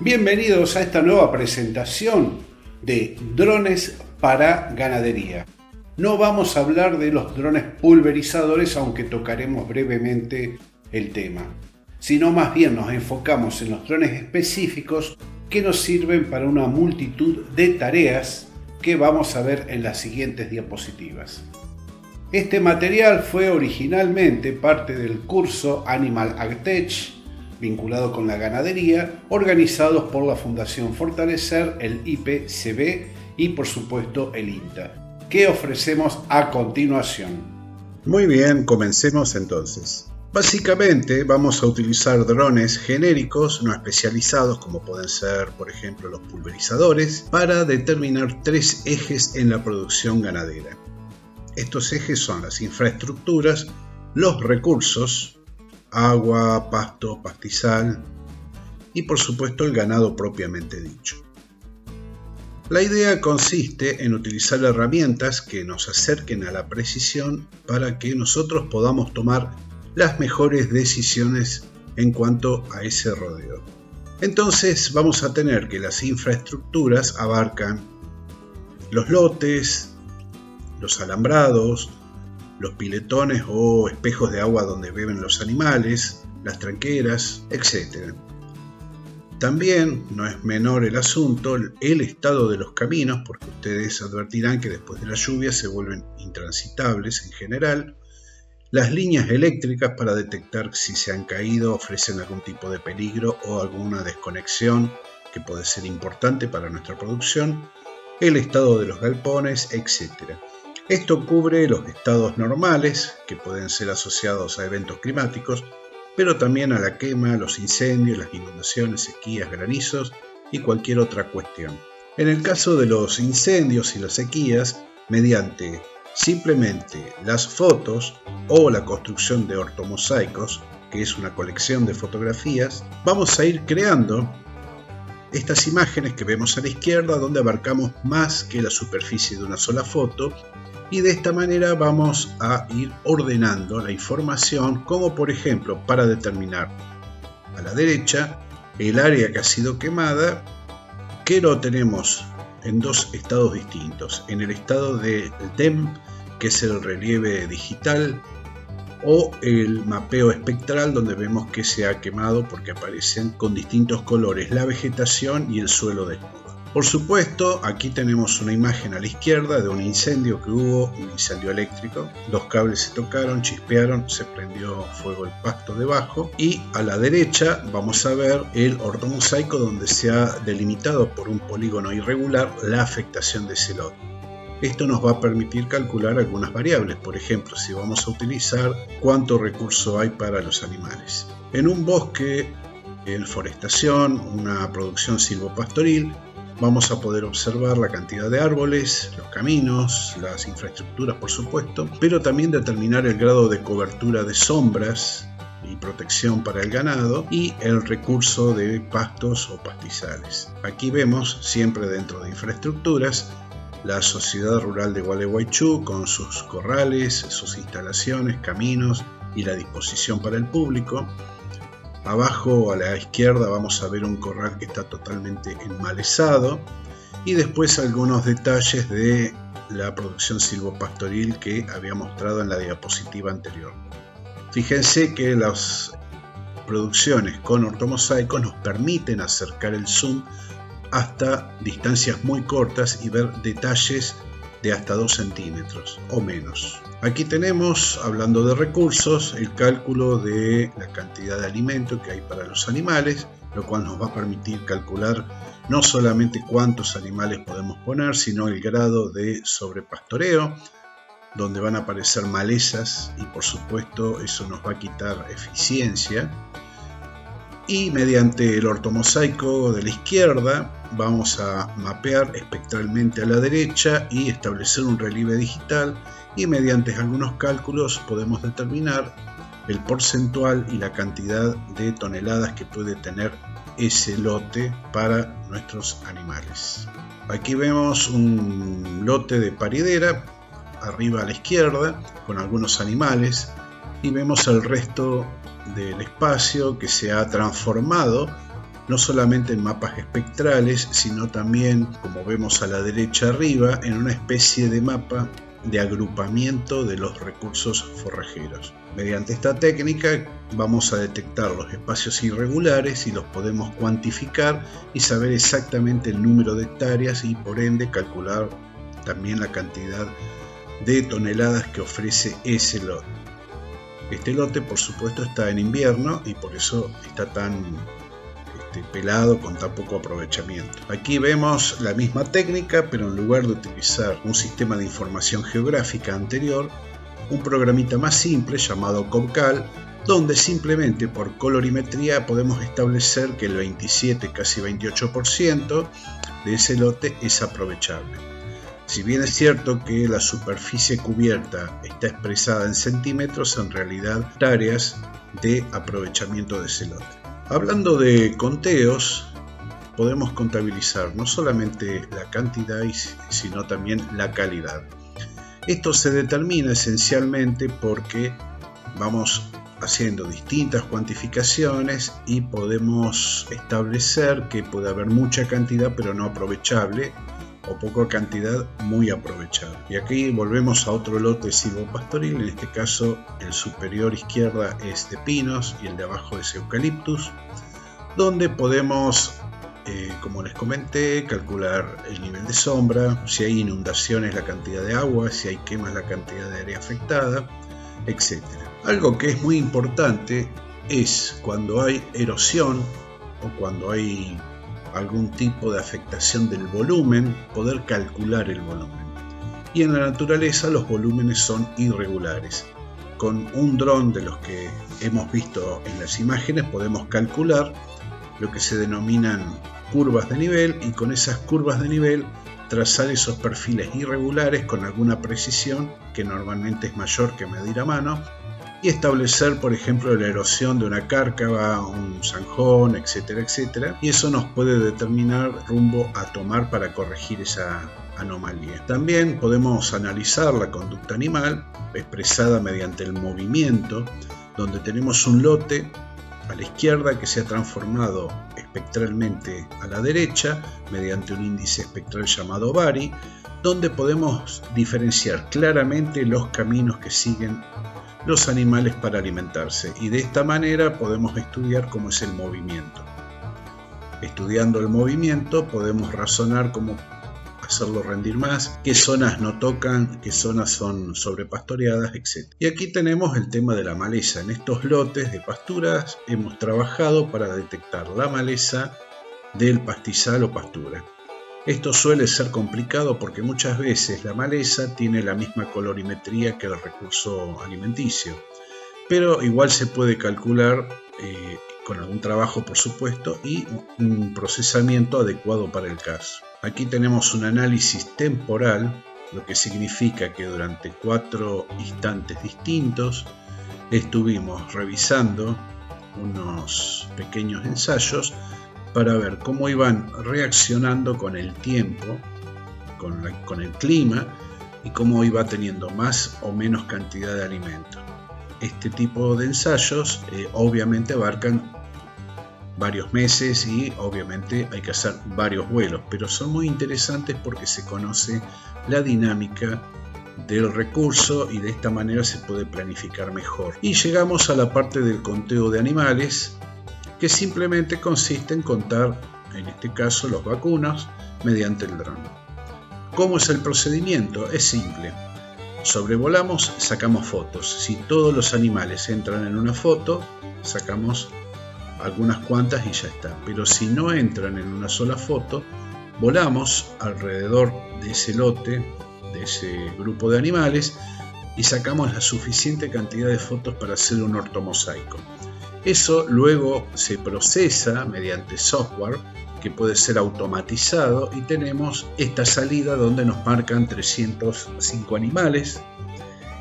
Bienvenidos a esta nueva presentación de drones para ganadería. No vamos a hablar de los drones pulverizadores, aunque tocaremos brevemente el tema, sino más bien nos enfocamos en los drones específicos que nos sirven para una multitud de tareas que vamos a ver en las siguientes diapositivas. Este material fue originalmente parte del curso Animal AgTech, vinculado con la ganadería, organizados por la Fundación Fortalecer, el IPCB y por supuesto el INTA, que ofrecemos a continuación. Muy bien, comencemos entonces. Básicamente vamos a utilizar drones genéricos no especializados, como pueden ser por ejemplo los pulverizadores, para determinar tres ejes en la producción ganadera. Estos ejes son las infraestructuras, los recursos, agua, pasto, pastizal y por supuesto el ganado propiamente dicho. La idea consiste en utilizar herramientas que nos acerquen a la precisión para que nosotros podamos tomar las mejores decisiones en cuanto a ese rodeo. Entonces vamos a tener que las infraestructuras abarcan los lotes, los alambrados, los piletones o espejos de agua donde beben los animales, las tranqueras, etc. También no es menor el asunto el estado de los caminos, porque ustedes advertirán que después de la lluvia se vuelven intransitables en general. Las líneas eléctricas para detectar si se han caído ofrecen algún tipo de peligro o alguna desconexión que puede ser importante para nuestra producción, el estado de los galpones, etc. Esto cubre los estados normales, que pueden ser asociados a eventos climáticos, pero también a la quema, los incendios, las inundaciones, sequías, granizos y cualquier otra cuestión. En el caso de los incendios y las sequías, mediante simplemente las fotos o la construcción de ortomosaicos, que es una colección de fotografías, vamos a ir creando estas imágenes que vemos a la izquierda, donde abarcamos más que la superficie de una sola foto, y de esta manera vamos a ir ordenando la información, como por ejemplo para determinar a la derecha el área que ha sido quemada, que lo tenemos en dos estados distintos, en el estado del DEM, que es el relieve digital, o el mapeo espectral, donde vemos que se ha quemado porque aparecen con distintos colores la vegetación y el suelo desnudo. Por supuesto, aquí tenemos una imagen a la izquierda de un incendio que hubo, un incendio eléctrico. Los cables se tocaron, chispearon, se prendió fuego el pasto debajo. Y a la derecha vamos a ver el ortomosaico, donde se ha delimitado por un polígono irregular la afectación de ese lote. Esto nos va a permitir calcular algunas variables, por ejemplo, si vamos a utilizar cuánto recurso hay para los animales. En un bosque, en forestación, una producción silvopastoril, vamos a poder observar la cantidad de árboles, los caminos, las infraestructuras por supuesto, pero también determinar el grado de cobertura de sombras y protección para el ganado y el recurso de pastos o pastizales. Aquí vemos, siempre dentro de infraestructuras, la Sociedad Rural de Gualeguaychú con sus corrales, sus instalaciones, caminos y la disposición para el público. Abajo a la izquierda vamos a ver un corral que está totalmente enmalezado y después algunos detalles de la producción silvopastoril que había mostrado en la diapositiva anterior. Fíjense que las producciones con ortomosaicos nos permiten acercar el zoom hasta distancias muy cortas y ver detalles de hasta 2 centímetros o menos. Aquí tenemos, hablando de recursos, el cálculo de la cantidad de alimento que hay para los animales, lo cual nos va a permitir calcular no solamente cuántos animales podemos poner, sino el grado de sobrepastoreo, donde van a aparecer malezas y por supuesto eso nos va a quitar eficiencia. Y mediante el ortomosaico de la izquierda vamos a mapear espectralmente a la derecha y establecer un relieve digital, y mediante algunos cálculos podemos determinar el porcentual y la cantidad de toneladas que puede tener ese lote para nuestros animales. Aquí vemos un lote de paridera arriba a la izquierda con algunos animales y vemos el resto del espacio que se ha transformado no solamente en mapas espectrales, sino también, como vemos a la derecha arriba, en una especie de mapa de agrupamiento de los recursos forrajeros. Mediante esta técnica vamos a detectar los espacios irregulares y los podemos cuantificar y saber exactamente el número de hectáreas y por ende calcular también la cantidad de toneladas que ofrece ese lote. Este lote, por supuesto, está en invierno y por eso está tan pelado, con tan poco aprovechamiento. Aquí vemos la misma técnica, pero en lugar de utilizar un sistema de información geográfica anterior, un programita más simple llamado COBCAL, donde simplemente por colorimetría podemos establecer que el 27, casi 28% de ese lote es aprovechable. Si bien es cierto que la superficie cubierta está expresada en centímetros, en realidad hectáreas de aprovechamiento de ese lote. Hablando de conteos, podemos contabilizar no solamente la cantidad, sino también la calidad. Esto se determina esencialmente porque vamos haciendo distintas cuantificaciones y podemos establecer que puede haber mucha cantidad pero no aprovechable, o poca cantidad muy aprovechable. Y aquí volvemos a otro lote silvopastoril, en este caso el superior izquierda es de pinos y el de abajo es eucaliptus, donde podemos, como les comenté, calcular el nivel de sombra, si hay inundaciones la cantidad de agua, si hay quemas la cantidad de área afectada, etc. Algo que es muy importante es cuando hay erosión o cuando hay algún tipo de afectación del volumen, poder calcular el volumen. Y en la naturaleza los volúmenes son irregulares. Con un dron de los que hemos visto en las imágenes podemos calcular lo que se denominan curvas de nivel y con esas curvas de nivel trazar esos perfiles irregulares con alguna precisión que normalmente es mayor que medir a mano y establecer, por ejemplo, la erosión de una cárcava, un zanjón, etcétera, etcétera, y eso nos puede determinar rumbo a tomar para corregir esa anomalía. También podemos analizar la conducta animal expresada mediante el movimiento, donde tenemos un lote a la izquierda que se ha transformado espectralmente a la derecha mediante un índice espectral llamado Bari, donde podemos diferenciar claramente los caminos que siguen los animales para alimentarse y de esta manera podemos estudiar cómo es el movimiento. Estudiando el movimiento podemos razonar cómo hacerlo rendir más, qué zonas no tocan, qué zonas son sobrepastoreadas, etc. Y aquí tenemos el tema de la maleza. En estos lotes de pasturas hemos trabajado para detectar la maleza del pastizal o pastura. Esto suele ser complicado porque muchas veces la maleza tiene la misma colorimetría que el recurso alimenticio, pero igual se puede calcular con algún trabajo, por supuesto, y un procesamiento adecuado para el caso. Aquí tenemos un análisis temporal, lo que significa que durante 4 instantes distintos estuvimos revisando unos pequeños ensayos para ver cómo iban reaccionando con el tiempo, con el clima y cómo iba teniendo más o menos cantidad de alimento. Este tipo de ensayos obviamente abarcan varios meses y obviamente hay que hacer varios vuelos, pero son muy interesantes porque se conoce la dinámica del recurso y de esta manera se puede planificar mejor. Y llegamos a la parte del conteo de animales, que simplemente consiste en contar, en este caso, los vacunos mediante el dron. ¿Cómo es el procedimiento? Es simple. Sobrevolamos, sacamos fotos. Si todos los animales entran en una foto, sacamos algunas cuantas y ya está. Pero si no entran en una sola foto, volamos alrededor de ese lote, de ese grupo de animales, y sacamos la suficiente cantidad de fotos para hacer un ortomosaico. Eso luego se procesa mediante software que puede ser automatizado y tenemos esta salida donde nos marcan 305 animales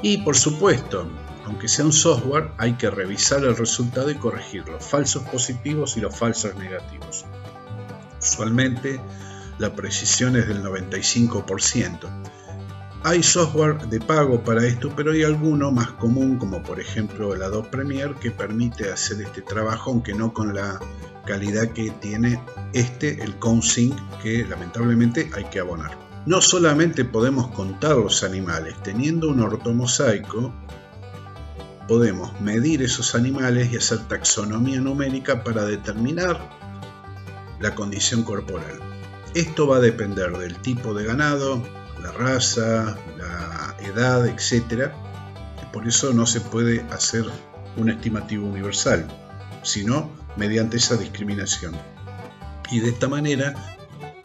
y por supuesto, aunque sea un software, hay que revisar el resultado y corregir los falsos positivos y los falsos negativos. Usualmente la precisión es del 95%. Hay software de pago para esto, pero hay alguno más común, como por ejemplo el Adobe Premiere, que permite hacer este trabajo, aunque no con la calidad que tiene el CounSync, que lamentablemente hay que abonar. No solamente podemos contar los animales, teniendo un ortomosaico podemos medir esos animales y hacer taxonomía numérica para determinar la condición corporal. Esto va a depender del tipo de ganado, la raza, la edad, etc. Por eso no se puede hacer un estimativo universal, sino mediante esa discriminación. Y de esta manera,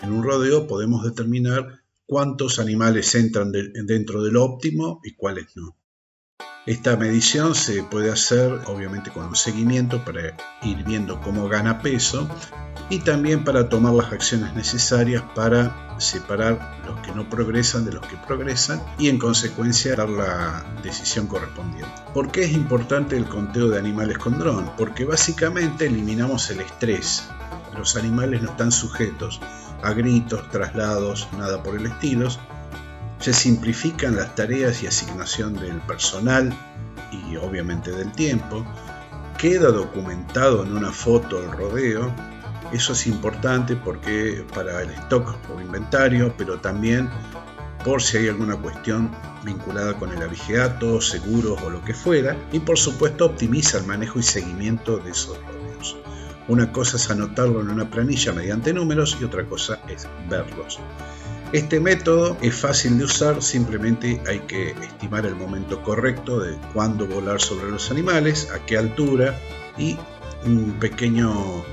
en un rodeo podemos determinar cuántos animales entran dentro del óptimo y cuáles no. Esta medición se puede hacer obviamente con un seguimiento para ir viendo cómo gana peso y también para tomar las acciones necesarias para separar los que no progresan de los que progresan y en consecuencia dar la decisión correspondiente. ¿Por qué es importante el conteo de animales con dron? Porque básicamente eliminamos el estrés. Los animales no están sujetos a gritos, traslados, nada por el estilo. Se simplifican las tareas y asignación del personal y obviamente del tiempo. Queda documentado en una foto el rodeo. Eso es importante porque para el stock o inventario, pero también por si hay alguna cuestión vinculada con el abigeato, seguros o lo que fuera. Y por supuesto optimiza el manejo y seguimiento de esos rodeos. Una cosa es anotarlo en una planilla mediante números y otra cosa es verlos. Este método es fácil de usar, simplemente hay que estimar el momento correcto de cuándo volar sobre los animales, a qué altura y un pequeño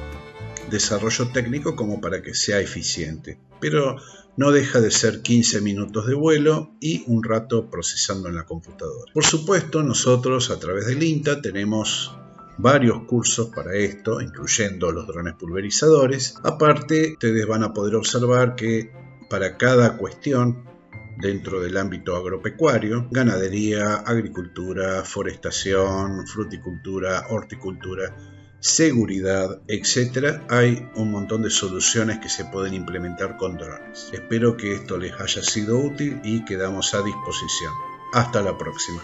desarrollo técnico como para que sea eficiente. Pero no deja de ser 15 minutos de vuelo y un rato procesando en la computadora. Por supuesto, nosotros a través del INTA tenemos varios cursos para esto, incluyendo los drones pulverizadores. Aparte, ustedes van a poder observar que para cada cuestión dentro del ámbito agropecuario, ganadería, agricultura, forestación, fruticultura, horticultura, seguridad, etc., hay un montón de soluciones que se pueden implementar con drones. Espero que esto les haya sido útil y quedamos a disposición. Hasta la próxima.